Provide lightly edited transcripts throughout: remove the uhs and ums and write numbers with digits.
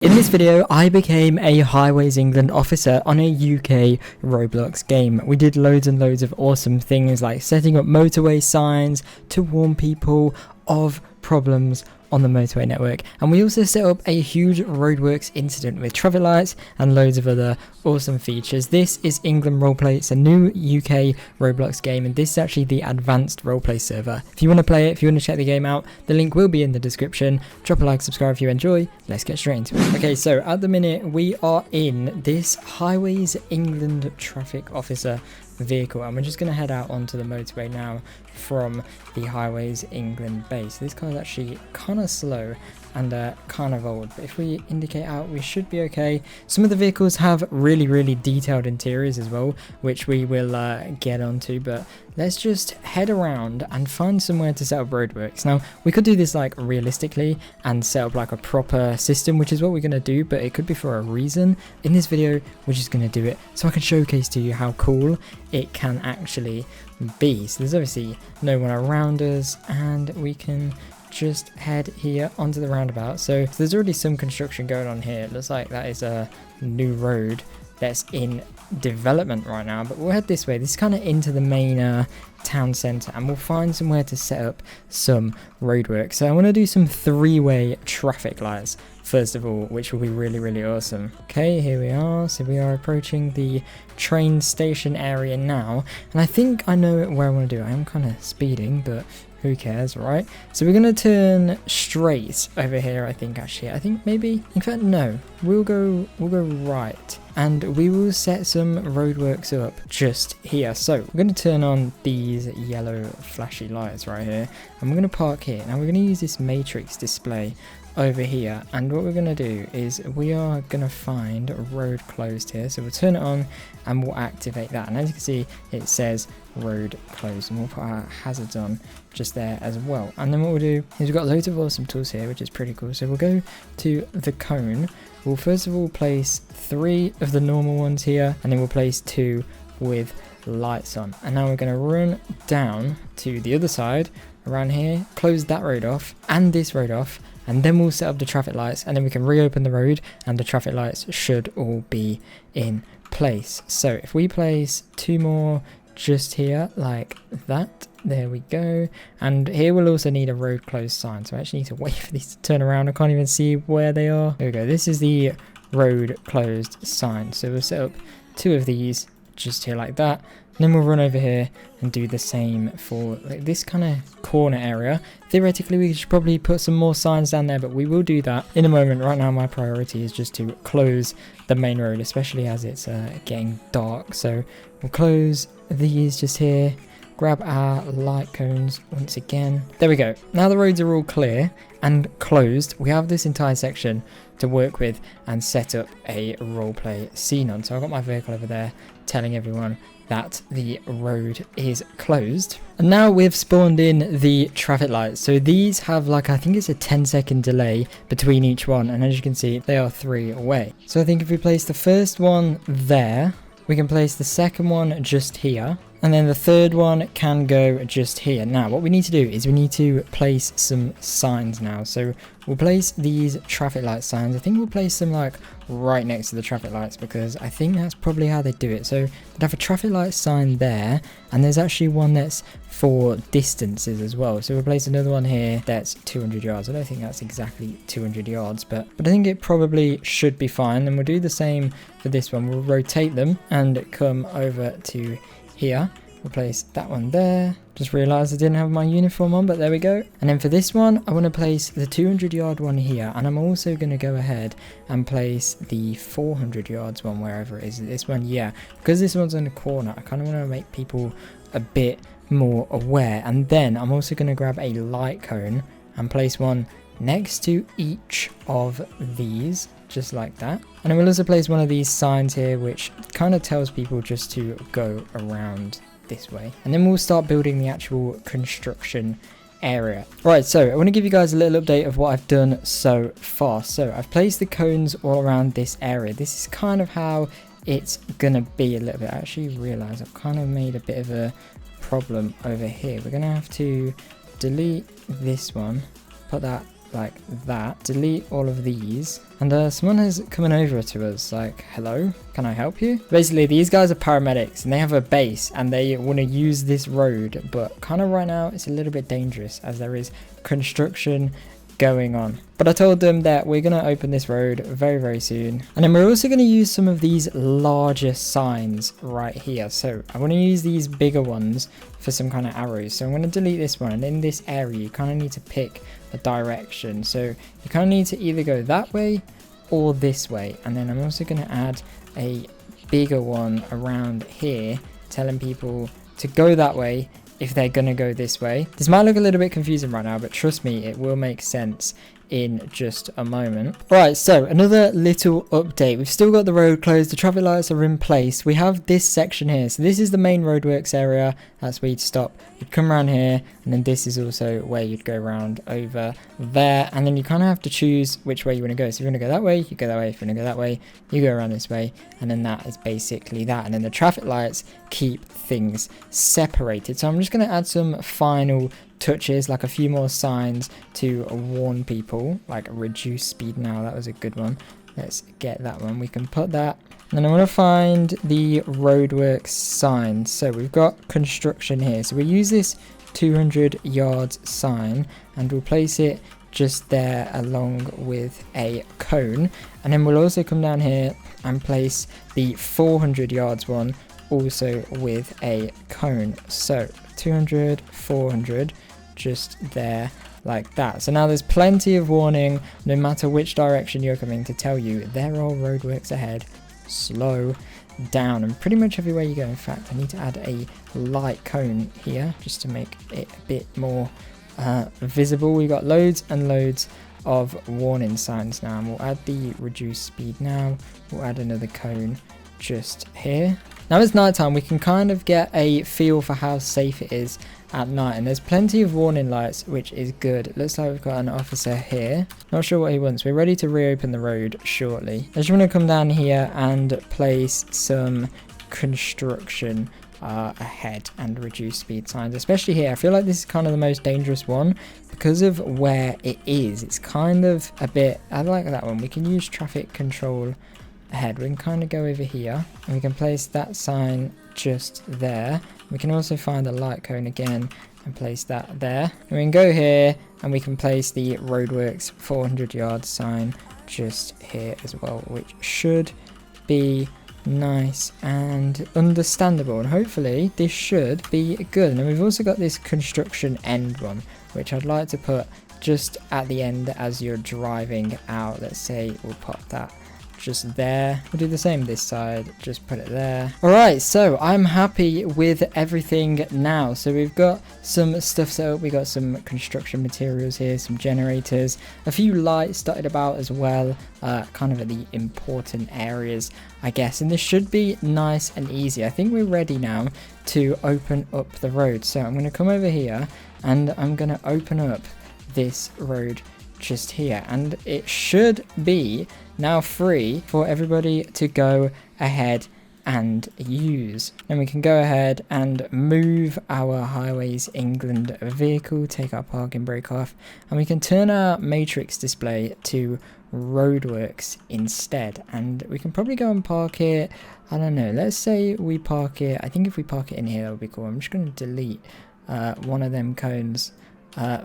In this video, I became a Highways England officer on a UK Roblox game. We did loads and loads of awesome things like setting up motorway signs to warn people of problems on the motorway network, and we also set up a huge roadworks incident with traffic lights and loads of other awesome features. This is England Roleplay. It's a new UK Roblox game, and this is actually the advanced roleplay server. If you want to play it, if you want to check the game out, the link will be in the description. Drop a like, subscribe if you enjoy. Let's get straight into it. Okay, so at the minute we are in this Highways England traffic officer vehicle, and we're just going to head out onto the motorway now from the Highways England base. This car is actually kind of slow and kind of old, but if we indicate out, we should be okay. Some of the vehicles have really detailed interiors as well, which we will get onto, but let's just head around and find somewhere to set up roadworks. Now, we could do this like realistically and set up like a proper system, which is what we're going to do, but it could be for a reason. In this video, we're just going to do it so I can showcase to you how cool it can actually be. So there's obviously no one around us, and we can just head here onto the roundabout. So there's already some construction going on here. It looks like that is a new road that's in development right now, but we'll head this way. This is kind of into the main town centre, and we'll find somewhere to set up some roadwork. So I want to do some three-way traffic lights first of all, which will be really awesome. Okay, here we are. So we are approaching the train station area now, and I think I know where I want to do it. I am kind of speeding, but who cares, right? So we're going to turn straight over here, I think. I think maybe, in fact, no, we'll go right, and we will set some roadworks up just here. So we're going to turn on these yellow flashy lights right here, and we're going to park here. Now we're going to use this matrix display over here, and what we're going to do is we are going to find a road closed here. So we'll turn it on and we'll activate that, and as you can see, it says road closed, and we'll put our hazards on just there as well. And then what we'll do is we've got loads of awesome tools here, which is pretty cool. So we'll go to the cone. We'll first of all place 3 of the normal ones here, and then we'll place 2 with lights on. And now we're going to run down to the other side around here, close that road off and this road off, and then we'll set up the traffic lights, and then we can reopen the road and the traffic lights should all be in place. So if we place 2 more just here like that, there we go. And here we'll also need a road closed sign, so I actually need to wait for these to turn around. I can't even see where they are. There we go. This is the road closed sign, so we'll set up 2 of these just here like that, and then we'll run over here and do the same for like this kind of corner area. Theoretically, we should probably put some more signs down there, but we will do that in a moment. Right now my priority is just to close the main road, especially as it's getting dark. So we'll close these just here, grab our light cones once again. There we go. Now the roads are all clear and closed. We have this entire section to work with and set up a roleplay scene on. So I've got my vehicle over there telling everyone that the road is closed. And now we've spawned in the traffic lights. So these have like, I think it's a 10-second delay between each one, and as you can see, they are 3 away. So I think if we place the first one there, we can place the second one just here, and then the third one can go just here. Now what we need to do is we need to place some signs now. So we'll place these traffic light signs. I think we'll place them like right next to the traffic lights, because I think that's probably how they do it. So they'd have a traffic light sign there, and there's actually one that's for distances as well. So we'll place another one here that's 200 yards. I don't think that's exactly 200 yards, but I think it probably should be fine. And we'll do the same for this one. We'll rotate them and come over to here. We'll place that one there. Just realized I didn't have my uniform on, but there we go. And then for this one, I want to place the 200 yard one here, and I'm also going to go ahead and place the 400 yards one wherever it is. This one, yeah, because this one's in the corner, I kind of want to make people a bit more aware. And then I'm also going to grab a light cone and place one next to each of these, just like that. And then we'll also place one of these signs here, which kind of tells people just to go around this way. And then we'll start building the actual construction area. Right, so I want to give you guys a little update of what I've done so far. So I've placed the cones all around this area. This is kind of how it's gonna be a little bit. I actually realize I've kind of made a bit of a problem over here. We're gonna have to delete this one, put that like that. Delete all of these. And someone is coming over to us like, hello, can I help you? Basically, these guys are paramedics and they have a base and they want to use this road, but kind of right now it's a little bit dangerous as there is construction going on. But I told them that we're going to open this road very, very soon. And then we're also going to use some of these larger signs right here. So I want to use these bigger ones for some kind of arrows. So I'm going to delete this one. And in this area, you kind of need to pick a direction. So you kind of need to either go that way or this way. And then I'm also going to add a bigger one around here, telling people to go that way if they're gonna go this way. This might look a little bit confusing right now, but trust me, it will make sense in just a moment. Right, so another little update. We've still got the road closed, the traffic lights are in place. We have this section here. So this is the main roadworks area. That's where you'd stop. You'd come around here, and then this is also where you'd go around over there. And then you kind of have to choose which way you want to go. So if you want to go that way, you go that way. If you want to go that way, you go around this way. And then that is basically that. And then the traffic lights keep things separated. So I'm just going to add some final touches, like a few more signs to warn people, like reduce speed now. That was a good one. Let's get that one. We can put that. And then I want to find the roadworks sign. So we've got construction here. So we use this 200 yards sign and we'll place it just there along with a cone. And then we'll also come down here and place the 400 yards one also with a cone. So 200, 400, just there like that. So now there's plenty of warning, no matter which direction you're coming, to tell you there are roadworks ahead. Slow down. And pretty much everywhere you go. In fact, I need to add a light cone here just to make it a bit more visible. We've got loads and loads of warning signs now, and we'll add the reduce speed now. We'll add another cone just here. Now it's nighttime, we can kind of get a feel for how safe it is at night, and there's plenty of warning lights, which is good. It looks like we've got an officer here. Not sure what he wants. We're ready to reopen the road shortly. I just want to come down here and place some construction ahead and reduce speed signs, especially here. I feel like this is kind of the most dangerous one because of where it is. It's kind of a bit, I like that one. We can use traffic control ahead. We can kind of go over here and we can place that sign just there. We can also find a light cone again and place that there. And we can go here and we can place the roadworks 400 yards sign just here as well, which should be nice and understandable, and hopefully this should be good. And then we've also got this construction end one, which I'd like to put just at the end as you're driving out. Let's say we'll pop that just there. We'll do the same this side, just put it there. Alright, so I'm happy with everything now. So we've got some stuff set up. We got some construction materials here, some generators, a few lights dotted about as well, kind of at the important areas, I guess. And this should be nice and easy. I think we're ready now to open up the road. So I'm going to come over here and I'm going to open up this road just here, and it should be now free for everybody to go ahead and use. And we can go ahead and move our Highways England vehicle, take our parking brake off, and we can turn our matrix display to roadworks instead. And we can probably go and park it, I don't know, let's say we park it, I think if we park it in here that would be cool. I'm just going to delete one of them cones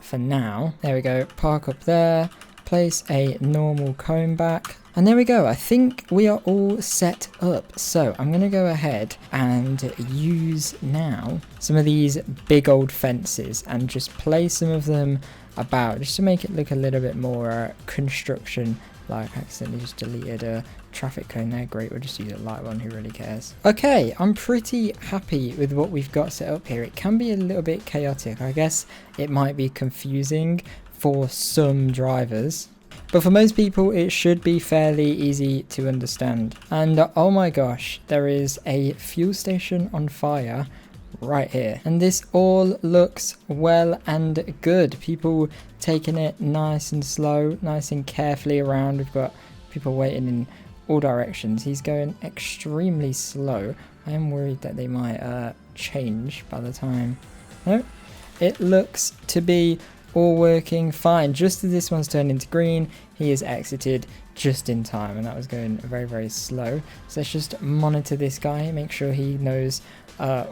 for now. There we go, park up there, place a normal cone back, and there we go. I think we are all set up. So I'm going to go ahead and use now some of these big old fences and just place some of them about just to make it look a little bit more construction like. I accidentally just deleted a traffic cone there. Great, we'll just use a light one, who really cares. Okay, I'm pretty happy with what we've got set up here. It can be a little bit chaotic. I guess it might be confusing for some drivers, but for most people it should be fairly easy to understand. And oh my gosh, there is a fuel station on fire right here, and this all looks well and good. People taking it nice and slow, nice and carefully around. We've got people waiting in all directions. He's going extremely slow. I am worried that they might change by the time. No, it looks to be all working fine. Just as this one's turned into green, he is exited just in time, and that was going very, very slow. So let's just monitor this guy, make sure he knows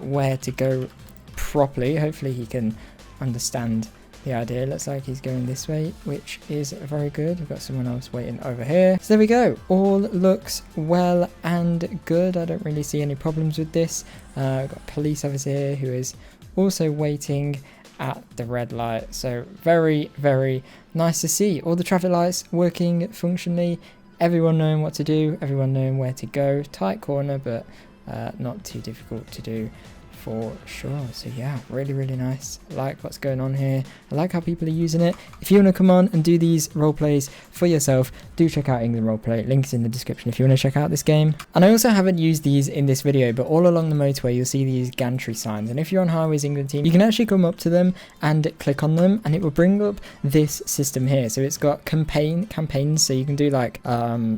where to go properly. Hopefully he can understand the idea. Looks like he's going this way, which is very good. We've got someone else waiting over here. So there we go. All looks well and good. I don't really see any problems with this. We've got a police officer here who is also waiting at the red light. So very, very nice to see. All the traffic lights working functionally. Everyone knowing what to do. Everyone knowing where to go. Tight corner, but not too difficult to do for sure. So yeah, really, really nice. I like what's going on here. I like how people are using it. If you want to come on and do these role plays for yourself, do check out England Roleplay. Links in the description if you want to check out this game. And I also haven't used these in this video, but all along the motorway you'll see these gantry signs, and if you're on Highways England team, you can actually come up to them and click on them, and it will bring up this system here. So it's got campaigns, so you can do like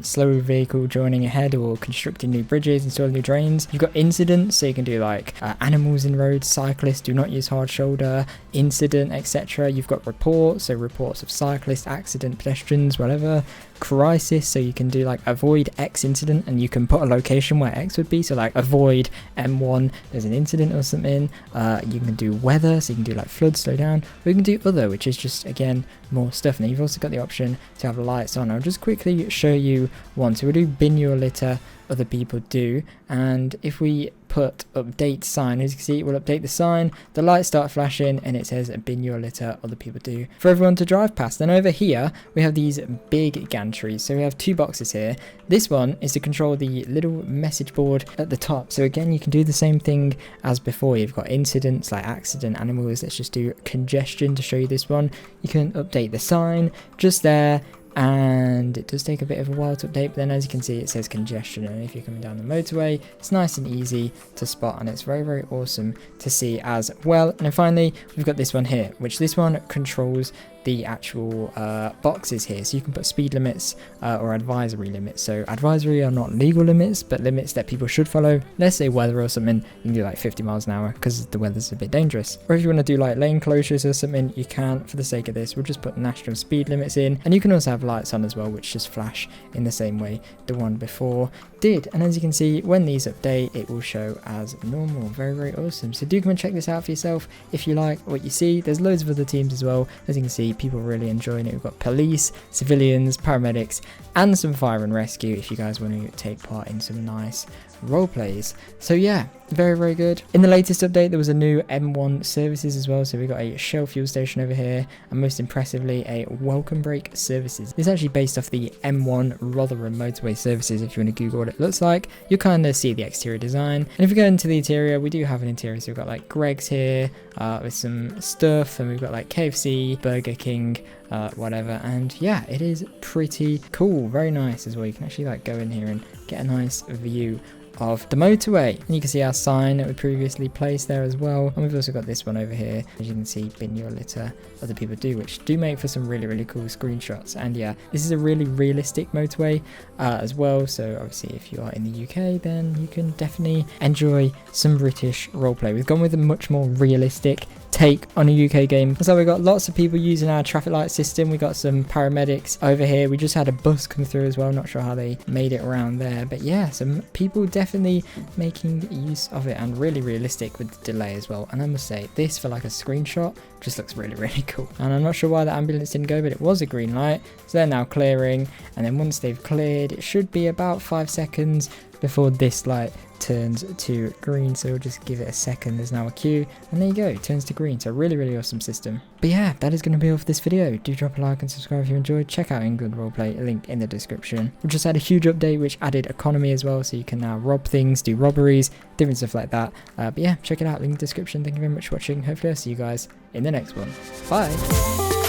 slow vehicle joining ahead, or constructing new bridges, installing new drains. You've got incidents, so you can do like animals in roads, cyclists, do not use hard shoulder, incident, etc. You've got reports, so reports of cyclists, accident, pedestrians, whatever. Crisis, so you can do like avoid X incident, and you can put a location where X would be, so like avoid M1, there's an incident or something. You can do weather, so you can do like flood, slow down, or you can do other, which is just again more stuff. Now you've also got the option to have lights on. I'll just quickly show you one. So we do bin your litter, other people do, and if we put update sign, as you can see, it will update the sign, the lights start flashing, and it says bin your litter, other people do, for everyone to drive past. Then over here we have these big gantries, so we have two boxes here. This one is to control the little message board at the top, so again you can do the same thing as before. You've got incidents like accident, animals. Let's just do congestion to show you this one. You can update the sign just there, and it does take a bit of a while to update, but then as you can see it says congestion, and if you're coming down the motorway it's nice and easy to spot, and it's very, very awesome to see as well. And then finally we've got this one here, which this one controls the actual boxes here, so you can put speed limits or advisory limits. So advisory are not legal limits, but limits that people should follow. Let's say weather or something, you can do like 50 miles an hour because the weather's a bit dangerous. Or if you want to do like lane closures or something, you can. For the sake of this, we'll just put national speed limits in, and you can also have lights on as well, which just flash in the same way the one before did. And as you can see, when these update, it will show as normal. Very, very awesome. So do come and check this out for yourself if you like what you see. There's loads of other teams as well. As you can see, people really enjoying it. We've got police, civilians, paramedics, and some fire and rescue if you guys want to take part in some nice role plays. So yeah, very, very good. In the latest update there was a new M1 services as well, so we got a Shell fuel station over here, and most impressively a welcome break services. It's actually based off the M1 Rotherham motorway services. If you want to Google what it looks like, you'll kind of see the exterior design. And if we go into the interior, we do have an interior, so we've got like Greg's here with some stuff, and we've got like KFC, Burger King, whatever. And yeah, it is pretty cool, very nice as well. You can actually like go in here and get a nice view of the motorway, and you can see our sign that we previously placed there as well. And we've also got this one over here, as you can see, bin your litter, other people do, which do make for some really, really cool screenshots. And yeah, this is a really realistic motorway as well, so obviously if you are in the UK then you can definitely enjoy some British roleplay. We've gone with a much more realistic take on a UK game. So we've got lots of people using our traffic light system. We got some paramedics over here. We just had a bus come through as well. Not sure how they made it around there, but yeah, some people definitely making use of it, and really realistic with the delay as well. And I must say, this for like a screenshot just looks really, really cool. And I'm not sure why the ambulance didn't go, but it was a green light, so they're now clearing. And then once they've cleared, it should be about 5 seconds before this light turns to green, so we'll just give it a second. There's now a queue, and there you go, it turns to green. So really, really awesome system. But yeah, that is going to be all for this video. Do drop a like and subscribe if you enjoyed. Check out England Roleplay, link in the description. We just had a huge update which added economy as well, so you can now rob things, do robberies, different stuff like that. But yeah, check it out, link in the description. Thank you very much for watching. Hopefully I'll see you guys in the next one. Bye.